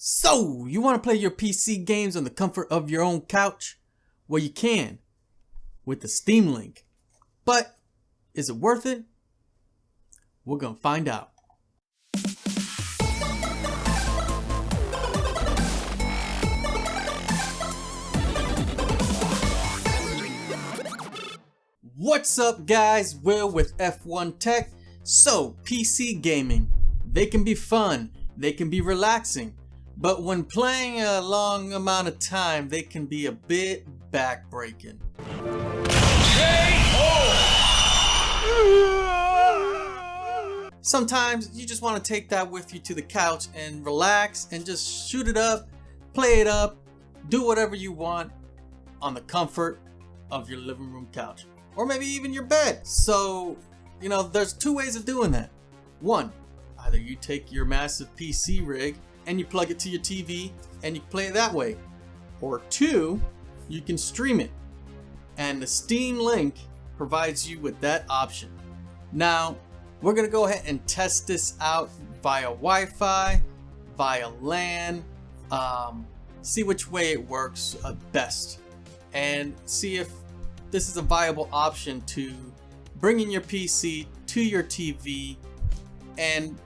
So, you want to play your PC games on the comfort of your own couch? Well, you can with the Steam Link. But is it worth it? We're going to find out. What's up, guys? Will with F1 Tech. So, PC gaming, they can be fun, they can be relaxing, but when playing a long amount of time, they can be a bit backbreaking. Sometimes you just want to take that with you to the couch and relax and just shoot it up, play it up, do whatever you want on the comfort of your living room couch. Or maybe even your bed. So, there's two ways of doing that. One, either you take your massive PC rig and you plug it to your TV and you play it that way. Or two, you can stream it. And the Steam Link provides you with that option. Now, we're going to go ahead and test this out via Wi-Fi, via LAN, see which way it works best, and see if this is a viable option to bring in your PC to your TV and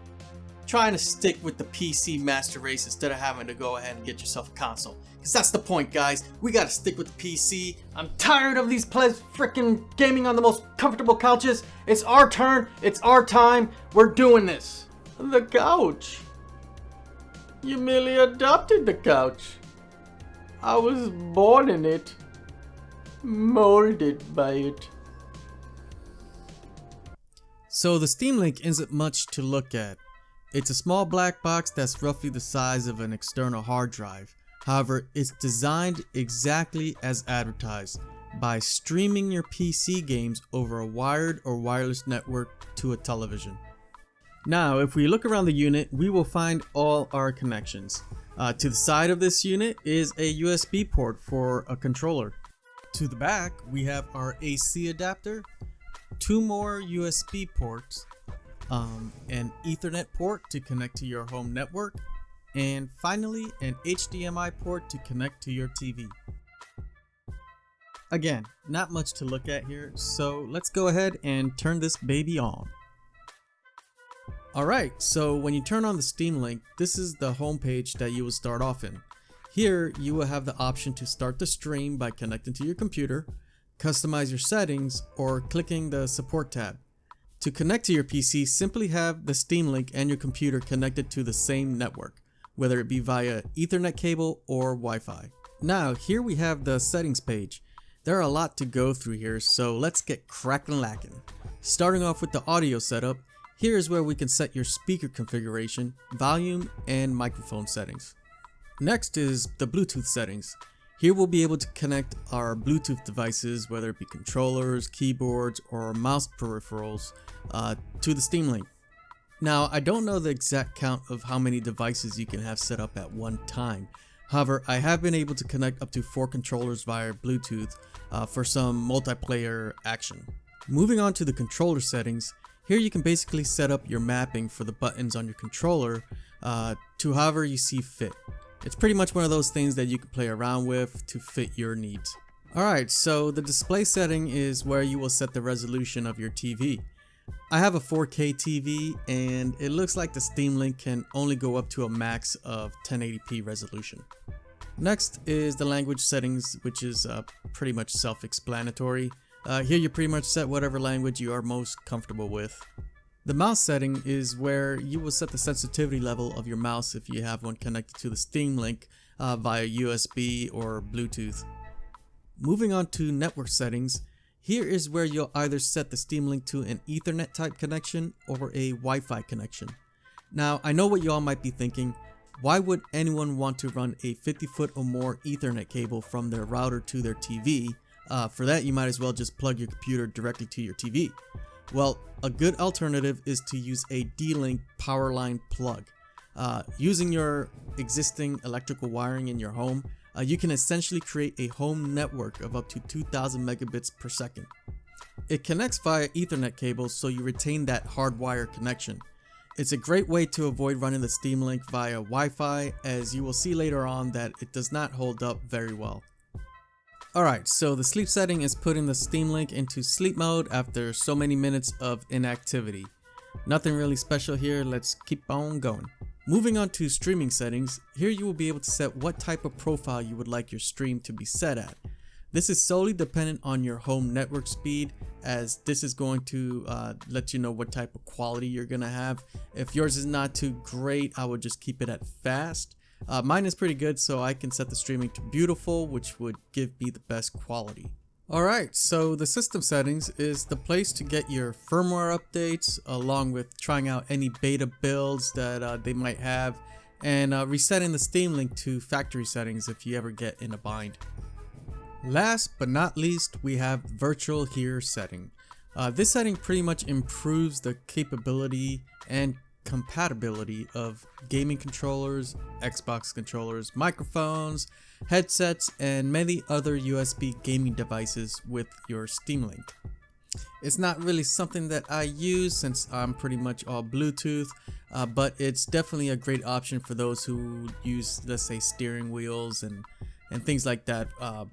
trying to stick with the PC master race instead of having to go ahead and get yourself a console. Because that's the point, guys. We gotta stick with the PC. I'm tired of these freaking gaming on the most comfortable couches. It's our turn. It's our time. We're doing this. The couch. You merely adopted the couch. I was born in it. Molded by it. So the Steam Link isn't much to look at. It's a small black box that's roughly the size of an external hard drive. However, it's designed exactly as advertised, by streaming your PC games over a wired or wireless network to a television. Now, if we look around the unit, we will find all our connections. To the side of this unit is a USB port for a controller. To the back, we have our AC adapter, two more USB ports, an Ethernet port to connect to your home network, and finally an HDMI port to connect to your TV. Again, not much to look at here, so let's go ahead and turn this baby on. Alright, so when you turn on the Steam Link, this is the home page that you will start off in. Here, you will have the option to start the stream by connecting to your computer, customize your settings, or clicking the support tab. To connect to your PC, simply have the Steam Link and your computer connected to the same network, whether it be via Ethernet cable or Wi-Fi. Now, here we have the settings page. There are a lot to go through here, so let's get crackin' lackin'. Starting off with the audio setup, here is where we can set your speaker configuration, volume, and microphone settings. Next is the Bluetooth settings. Here we'll be able to connect our Bluetooth devices, whether it be controllers, keyboards, or mouse peripherals, to the Steam Link. Now, I don't know the exact count of how many devices you can have set up at one time. However, I have been able to connect up to 4 controllers via Bluetooth for some multiplayer action. Moving on to the controller settings, here you can basically set up your mapping for the buttons on your controller to however you see fit. It's pretty much one of those things that you can play around with to fit your needs. Alright, so the display setting is where you will set the resolution of your TV. I have a 4K TV and it looks like the Steam Link can only go up to a max of 1080p resolution. Next is the language settings, which is pretty much self-explanatory. Here you pretty much set whatever language you are most comfortable with. The mouse setting is where you will set the sensitivity level of your mouse if you have one connected to the Steam Link via USB or Bluetooth. Moving on to network settings, here is where you'll either set the Steam Link to an Ethernet type connection or a Wi-Fi connection. Now, I know what you all might be thinking, why would anyone want to run a 50-foot or more Ethernet cable from their router to their TV? For that, you might as well just plug your computer directly to your TV. Well, a good alternative is to use a D-Link power line plug. Using your existing electrical wiring in your home, you can essentially create a home network of up to 2000 megabits per second. It connects via Ethernet cables, so you retain that hardwire connection. It's a great way to avoid running the Steam Link via Wi-Fi, as you will see later on that it does not hold up very well. Alright, so the sleep setting is putting the Steam Link into sleep mode after so many minutes of inactivity. Nothing really special here, let's keep on going. Moving on to streaming settings, here you will be able to set what type of profile you would like your stream to be set at. This is solely dependent on your home network speed, as this is going to let you know what type of quality you're going to have. If yours is not too great, I would just keep it at fast. Mine is pretty good, so I can set the streaming to beautiful, which would give me the best quality. Alright, so the system settings is the place to get your firmware updates, along with trying out any beta builds that they might have, and resetting the Steam Link to factory settings if you ever get in a bind. Last but not least, we have virtual here setting. This setting pretty much improves the capability and compatibility of gaming controllers, Xbox controllers, microphones, headsets, and many other USB gaming devices with your Steam Link. It's not really something that I use since I'm pretty much all Bluetooth, but it's definitely a great option for those who use, let's say, steering wheels and things like that,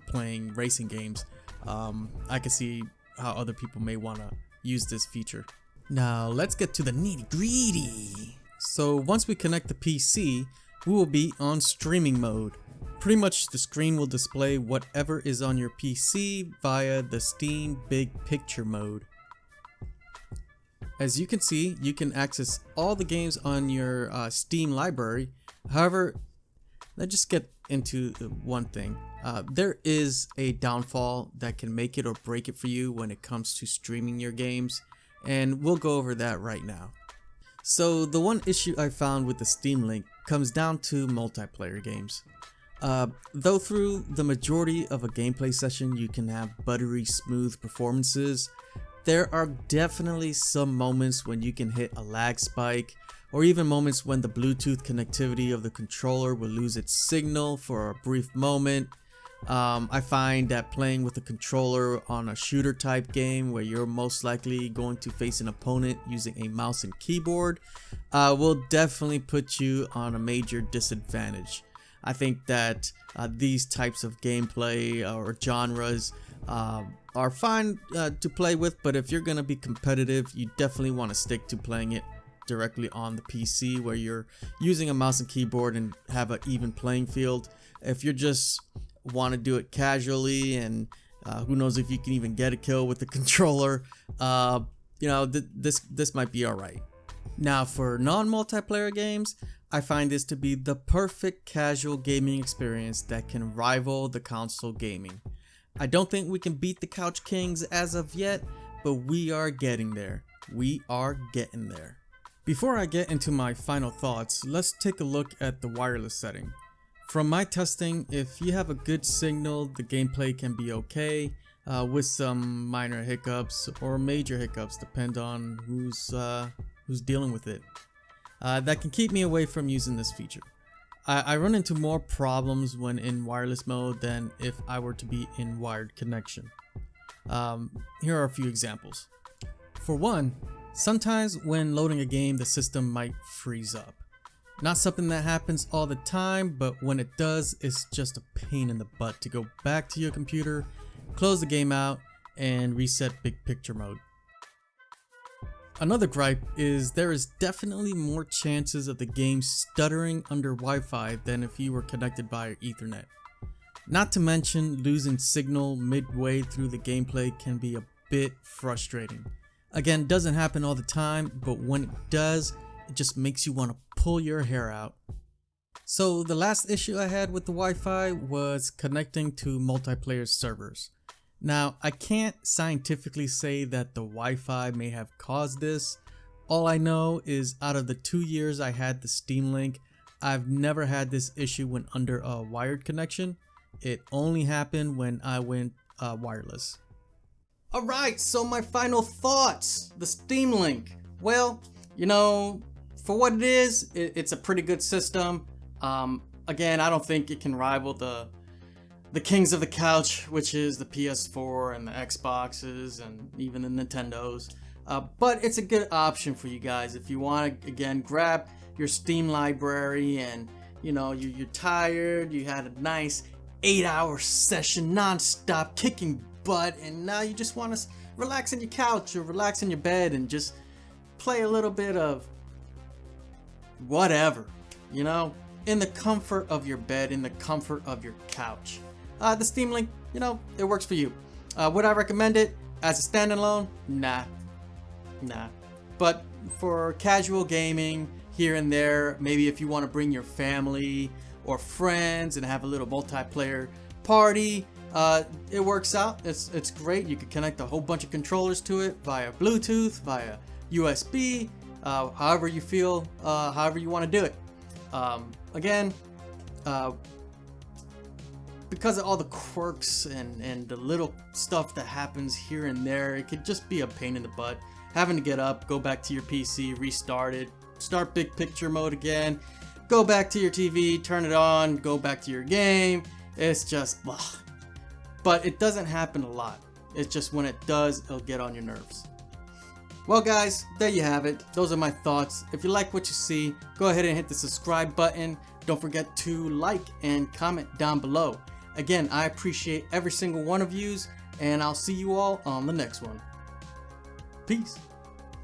playing racing games. I can see how other people may want to use this feature. Now let's get to the nitty gritty. So once we connect the PC, we will be on streaming mode. Pretty much the screen will display whatever is on your PC via the Steam Big Picture mode. As you can see, you can access all the games on your Steam library. However, let's just get into one thing. There is a downfall that can make it or break it for you when it comes to streaming your games, and we'll go over that right now. So the one issue I found with the Steam Link comes down to multiplayer games. Though through the majority of a gameplay session you can have buttery smooth performances, there are definitely some moments when you can hit a lag spike, or even moments when the Bluetooth connectivity of the controller will lose its signal for a brief moment. I find that playing with a controller on a shooter type game where you're most likely going to face an opponent using a mouse and keyboard will definitely put you on a major disadvantage. I think that these types of gameplay or genres are fine to play with, but if you're going to be competitive, you definitely want to stick to playing it directly on the PC where you're using a mouse and keyboard and have an even playing field. If you just want to do it casually and who knows if you can even get a kill with the controller, this might be alright. Now for non-multiplayer games, I find this to be the perfect casual gaming experience that can rival the console gaming. I don't think we can beat the Couch Kings as of yet, but we are getting there. We are getting there. Before I get into my final thoughts, let's take a look at the wireless setting. From my testing, if you have a good signal, the gameplay can be okay, with some minor hiccups or major hiccups, depend on who's dealing with it. That can keep me away from using this feature. I run into more problems when in wireless mode than if I were to be in wired connection. Here are a few examples. For one, sometimes when loading a game, the system might freeze up. Not something that happens all the time, but when it does, it's just a pain in the butt to go back to your computer, close the game out, and reset big picture mode. Another gripe is there is definitely more chances of the game stuttering under Wi-Fi than if you were connected via Ethernet. Not to mention, losing signal midway through the gameplay can be a bit frustrating. Again, doesn't happen all the time, but when it does, it just makes you want to pull your hair out. So the last issue I had with the Wi-Fi was connecting to multiplayer servers. Now, I can't scientifically say that the Wi-Fi may have caused this. All I know is out of the 2 years I had the Steam Link, I've never had this issue when under a wired connection. It only happened when I went wireless. Alright, so my final thoughts. The Steam Link. Well, for what it is, it's a pretty good system. Again, I don't think it can rival the kings of the couch, which is the PS4 and the Xboxes and even the Nintendos. But it's a good option for you guys if you want to, again, grab your Steam library and you're tired, you had a nice 8-hour session non-stop kicking butt, and now you just want to relax on your couch or relax in your bed and just play a little bit of whatever, in the comfort of your bed, in the comfort of your couch. The Steam Link, it works for you. Would I recommend it as a standalone? Nah. But for casual gaming here and there, maybe if you want to bring your family or friends and have a little multiplayer party, it works out. It's great. You can connect a whole bunch of controllers to it via Bluetooth, via USB, however you feel, however you want to do it. Again, because of all the quirks and the little stuff that happens here and there, it could just be a pain in the butt. Having to get up, go back to your PC, restart it, start big picture mode again, go back to your TV, turn it on, go back to your game. It's just blah. But it doesn't happen a lot. It's just when it does, it'll get on your nerves. Well guys, there you have it. Those are my thoughts. If you like what you see, go ahead and hit the subscribe button. Don't forget to like and comment down below. Again, I appreciate every single one of yous, and I'll see you all on the next one. Peace.